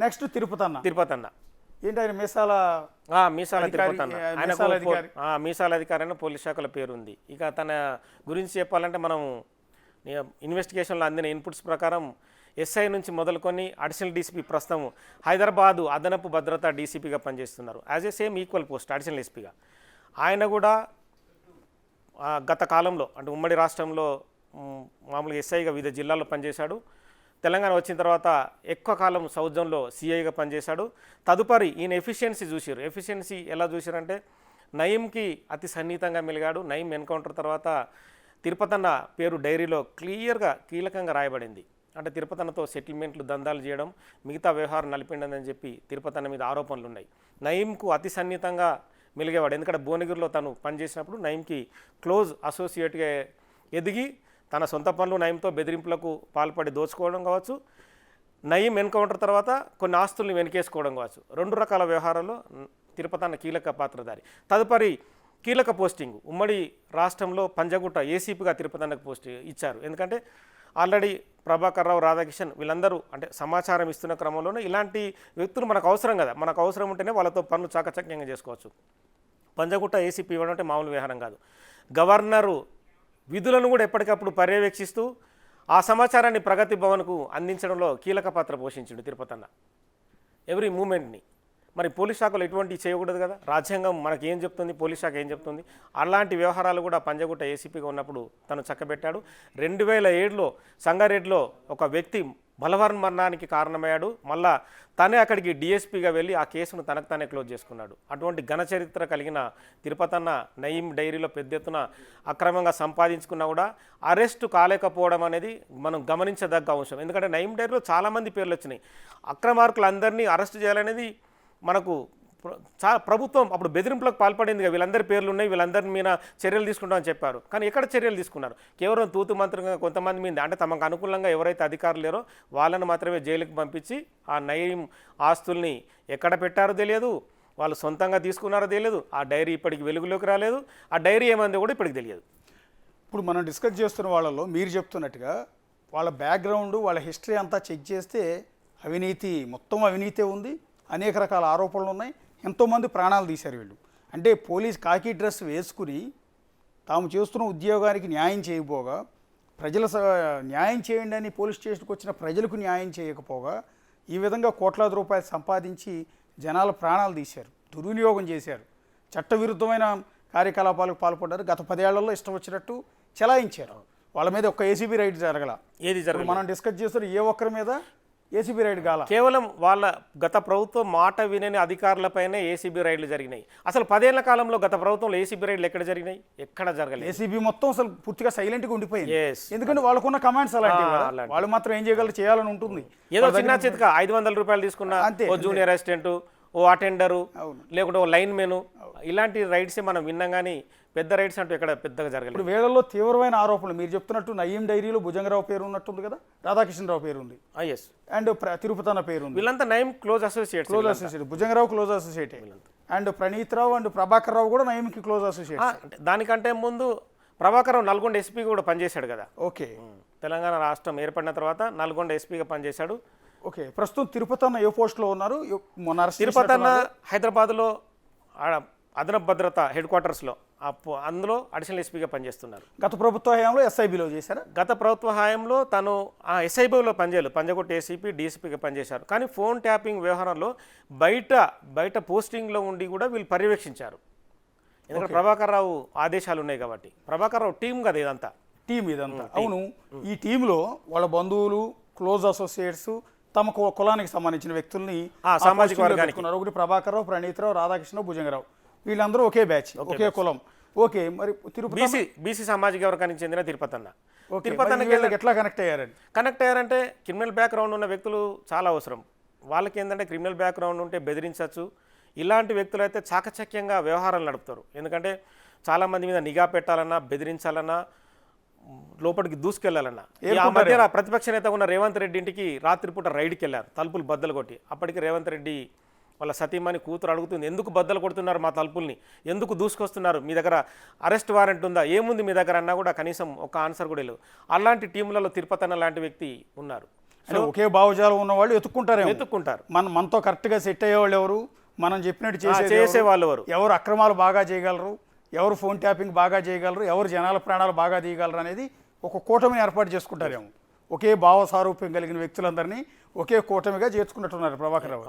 Next Tirupathanna ఏంటి ఆయన మీసాల తిరుపతన్న మీసాల అధికారి అయిన పోలీస్ శాఖల పేరు ఉంది. ఇక తన గురించి చెప్పాలంటే మనం ఇన్వెస్టిగేషన్లో అందిన ఇన్పుట్స్ ప్రకారం ఎస్ఐ నుంచి మొదలుకొని అడిషనల్ డీసీపీ ప్రస్తుతం హైదరాబాదు అదనపు భద్రతా డీసీపీగా పనిచేస్తున్నారు. As a same equal post additional ఎస్పీగా. ఆయన కూడా గత కాలంలో అంటే ఉమ్మడి రాష్ట్రంలో మామూలుగా ఎస్ఐగా వివిధ జిల్లాల్లో పనిచేశాడు. తెలంగాణ వచ్చిన తర్వాత ఎక్కువ కాలం సౌత్ జోన్లో సిఐగా పనిచేశాడు. తదుపరి ఈయన ఎఫిషియన్సీ ఎలా చూశారంటే నయీంకి అతి సన్నిహితంగా మెలిగాడు. నయీం ఎన్కౌంటర్ తర్వాత తిరుపతన్న పేరు డైరీలో క్లియర్గా కీలకంగా రాయబడింది. అంటే తిరుపతన్నతో సెటిల్మెంట్లు దందాలు చేయడం, మిగతా వ్యవహారం నలిపిండదని చెప్పి తిరుపతన్న మీద ఆరోపణలు ఉన్నాయి. నయీంకు అతి సన్నిహితంగా మెలిగేవాడు. ఎందుకంటే భువనగిరిలో తను పనిచేసినప్పుడు నయీంకి క్లోజ్ అసోసియేట్గా ఎదిగి తన సొంత పనులు నయీంతో బెదిరింపులకు పాల్పడి దోచుకోవడం కావచ్చు, నయీం ఎన్కౌంటర్ తర్వాత కొన్ని ఆస్తుల్ని వెనకేసుకోవడం కావచ్చు. 2 రకాల వ్యవహారాల్లో తిరుపతన్న కీలక పాత్రధారి. తదుపరి కీలక పోస్టింగ్ ఉమ్మడి రాష్ట్రంలో పంజగుట్ట ఏసీపీగా తిరుపతన్నకు పోస్ట్ ఇచ్చారు. ఎందుకంటే ఆల్రెడీ ప్రభాకర్ రావు, రాధాకిషన్ వీళ్ళందరూ అంటే సమాచారం ఇస్తున్న క్రమంలోనే ఇలాంటి వ్యక్తులు మనకు అవసరం కదా, మనకు అవసరం ఉంటేనే వాళ్ళతో పనులు చాకచక్యంగా చేసుకోవచ్చు. పంజగుట్ట ఏసీపీ ఇవ్వడం అంటే మామూలు వ్యవహారం కాదు. గవర్నరు విధులను కూడా ఎప్పటికప్పుడు పర్యవేక్షిస్తూ ఆ సమాచారాన్ని ప్రగతి భవన్కు అందించడంలో కీలక పాత్ర పోషించిండు తిరుపతన్న ఎవ్రీ మూమెంట్ని. మరి పోలీస్ శాఖలో ఎటువంటివి చేయకూడదు కదా, రాజ్యాంగం మనకి ఏం చెప్తుంది, పోలీస్ శాఖ ఏం చెప్తుంది, అలాంటి వ్యవహారాలు కూడా పంజగుట్ట ఏసీపీగా ఉన్నప్పుడు తను చక్కబెట్టాడు. 2007లో సంగారెడ్డిలో ఒక వ్యక్తి బలవన్మరణానికి కారణమయ్యాడు. మళ్ళా తనే అక్కడికి డిఎస్పీగా వెళ్ళి ఆ కేసును తనకు తానే క్లోజ్ చేసుకున్నాడు. అటువంటి ఘన చరిత్ర కలిగిన తిరుపతన్న నయీం డైరీలో పెద్ద ఎత్తున అక్రమంగా సంపాదించుకున్నా కూడా అరెస్టు కాలేకపోవడం అనేది మనం గమనించదగ్గ అంశం. ఎందుకంటే నయీం డైరీలో చాలామంది పేర్లు వచ్చినాయి. అక్రమార్కులందరినీ అరెస్టు చేయాలనేది మనకు ప్రభుత్వం అప్పుడు బెదిరింపులకు పాల్పడింది. వీళ్ళందరి పేర్లు ఉన్నాయి, వీళ్ళందరి మీద చర్యలు తీసుకుంటామని చెప్పారు. కానీ ఎక్కడ చర్యలు తీసుకున్నారు? కేవలం తూతు మంత్రంగా కొంతమంది మీద అంటే తమకు అనుకూలంగా ఎవరైతే అధికారులు లేరో వాళ్ళను మాత్రమే జైలుకి పంపించి ఆ నయీం ఆస్తుల్ని ఎక్కడ పెట్టారో తెలియదు, వాళ్ళు సొంతంగా తీసుకున్నారో తెలియదు. ఆ డైరీ ఇప్పటికి వెలుగులోకి రాలేదు. ఆ డైరీ ఏమందో కూడా ఇప్పటికి తెలియదు. ఇప్పుడు మనం డిస్కస్ చేస్తున్న వాళ్ళలో మీరు చెప్తున్నట్టుగా వాళ్ళ బ్యాక్గ్రౌండ్, వాళ్ళ హిస్టరీ అంతా చెక్ చేస్తే మొత్తం అవినీతే ఉంది. అనేక రకాల ఆరోపణలు ఉన్నాయి. ఎంతోమంది ప్రాణాలు తీశారు వీళ్ళు. అంటే పోలీస్ కాకి డ్రెస్ వేసుకుని తాము చేస్తున్న ఉద్యోగానికి న్యాయం చేయకపోగా, న్యాయం చేయండి అని పోలీస్ స్టేషన్కి వచ్చిన ప్రజలకు న్యాయం చేయకపోగా ఈ విధంగా కోట్లాది రూపాయలు సంపాదించి జనాల ప్రాణాలు తీశారు, దుర్వినియోగం చేశారు, చట్టవిరుద్ధమైన కార్యకలాపాలకు పాల్పడ్డారు. గత 10 ఏళ్లలో ఇష్టం వచ్చినట్టు చెలాయించారు. వాళ్ళ మీద ఒక్క ఏసీబీ రైడ్ ఏది జరగదు. మనం డిస్కస్ చేస్తున్న ఏ ఒక్కరి మీద ఏసీబీ రైడ్ కాల. కేవలం వాళ్ళ గత ప్రభుత్వం మాట వినని అధికారులపైనే ఏసీబీ రైడ్లు జరిగినాయి. అసలు 10 ఏళ్ల కాలంలో గత ప్రభుత్వంలో ఏసీబీ రైడ్లు ఎక్కడ జరిగినాయి? ఎక్కడ జరగలేదు. ఏసీబీ మొత్తం అసలు పూర్తిగా సైలెంట్గా ఉండిపోయింది. ఎందుకంటే వాళ్ళకున్న కమాండ్స్ అలాంటివి. వాళ్ళు మాత్రం ఏం చేయగలరు, చేయాలని ఉంటుంది. ఏదో చిన్న చితక 500 రూపాయలు తీసుకున్న ఓ జూనియర్ అసిస్టెంట్, ఓ అటెండరు, లేకుంటే ఓ లైన్ మెను, ఇలాంటి రైడ్సే మనం విన్నాం. కానీ పెద్ద రైడ్స్ అంటూ ఎక్కడ పెద్దగా జరగలేదు. ఇప్పుడు వేళల్లో తీవ్రమైన ఆరోపణలు మీరు చెప్తున్నట్టు నయీం డైరీలో భుజంగరావు పేరు ఉన్నట్టుంది కదా, రాధాకిషన్రావు పేరు ఉంది, అండ్ తిరుపతన్న పేరు ఉంది. వీళ్ళంతా Nayeem close associate. Bhujanga Rao close associate, and Praneeth Rao and Prabhakar Rao కూడా నయీంకి క్లోజ్ అసోసియేట్. దానికంటే ముందు ప్రభాకర్ రావు నల్గొండ ఎస్పీ కూడా పనిచేశాడు కదా. ఓకే, తెలంగాణ రాష్ట్రం ఏర్పడిన తర్వాత నల్గొండ ఎస్పీగా పనిచేశాడు. ఓకే, ప్రస్తుతం తిరుపతన్న ఏ పోస్ట్లో ఉన్నారు? తిరుపతన్న హైదరాబాద్లో అదనపు భద్రత హెడ్ క్వార్టర్స్లో అందులో అడిషనల్ ఎస్పీగా పనిచేస్తున్నారు. గత ప్రభుత్వ హయాంలో ఎస్ఐబిలో చేశారు. గత ప్రభుత్వ హయాంలో తను ఎస్ఐబిలో పనిచేయలేదు, పంజగుట్ట ఏసీపీ డీసీపీగా పనిచేశారు. కానీ ఫోన్ ట్యాపింగ్ వ్యవహారంలో బయట పోస్టింగ్లో ఉండి కూడా వీళ్ళు పర్యవేక్షించారు. ఎందుకంటే ప్రభాకర్ రావు ఆదేశాలు ఉన్నాయి కాబట్టి. ప్రభాకర్ రావు టీం కదా ఇదంతా. అవును, ఈ టీంలో వాళ్ళ బంధువులు, క్లోజ్ అసోసియేట్స్, తమ కులానికి సంబంధించిన వ్యక్తుల్ని సామాజిక వర్గానికి ఒకటి ప్రభాకర్ రావు, ప్రణీత్ రావు, రాధాకృష్ణ, భుజంగరావు, వీళ్ళందరూ ఒకే బ్యాచ్, ఒకే కులం. ఓకే, మరి తిరుపతి బీసీ సామాజిక వర్గానికి చెందిన తిరుపతన్న ఎట్లా కనెక్ట్ అయ్యారంటే క్రిమినల్ బ్యాక్గ్రౌండ్ ఉన్న వ్యక్తులు చాలా అవసరం. వాళ్ళకి ఏంటంటే క్రిమినల్ బ్యాక్గ్రౌండ్ ఉంటే బెదిరించవచ్చు. ఇలాంటి వ్యక్తులు అయితే చాకచక్యంగా వ్యవహారాలు నడుపుతారు. ఎందుకంటే చాలామంది మీద నిఘా పెట్టాలన్నా, బెదిరించాలన్నా, లోపలికి దూసుకెళ్లాలన్నా. ఆ మధ్య ప్రతిపక్ష నేత ఉన్న రేవంత్ రెడ్డి ఇంటికి రాత్రిపూట రైడ్కి వెళ్ళారు, తలుపులు బద్దలు కొట్టి. అప్పటికి రేవంత్ రెడ్డి వాళ్ళ సతీమణి కూతురు అడుగుతుంది, ఎందుకు బద్దలు కొడుతున్నారు మా తలుపుల్ని, ఎందుకు దూసుకొస్తున్నారు, మీ దగ్గర అరెస్ట్ వారెంట్ ఉందా, ఏముంది మీ దగ్గర అన్నా కూడా కనీసం ఒక ఆన్సర్ కూడా లేదు. అలాంటి టీంలలో తిరుపతన్న లాంటి వ్యక్తి ఉన్నారు. అంటే ఒకే భావజాలం ఉన్న వాళ్ళు ఎత్తుక్కుంటారేమో. వెతుక్కుంటారు. మనతో కరెక్ట్గా సెట్ అయ్యేవాళ్ళు ఎవరు, మనం చెప్పినట్టు చేసే వాళ్ళు ఎవరు, ఎవరు అక్రమాలు బాగా చేయగలరు, ఎవరు ఫోన్ ట్యాపింగ్ బాగా చేయగలరు, ఎవరు జనాల ప్రాణాలు బాగా తీయగలరు అనేది ఒక కూటమిని ఏర్పాటు చేసుకుంటారేమో. ఒకే భావ సారూప్యం కలిగిన వ్యక్తులందరినీ ఒకే కూటమిగా చేర్చుకున్నట్టున్నారు ప్రభాకర్ రావు.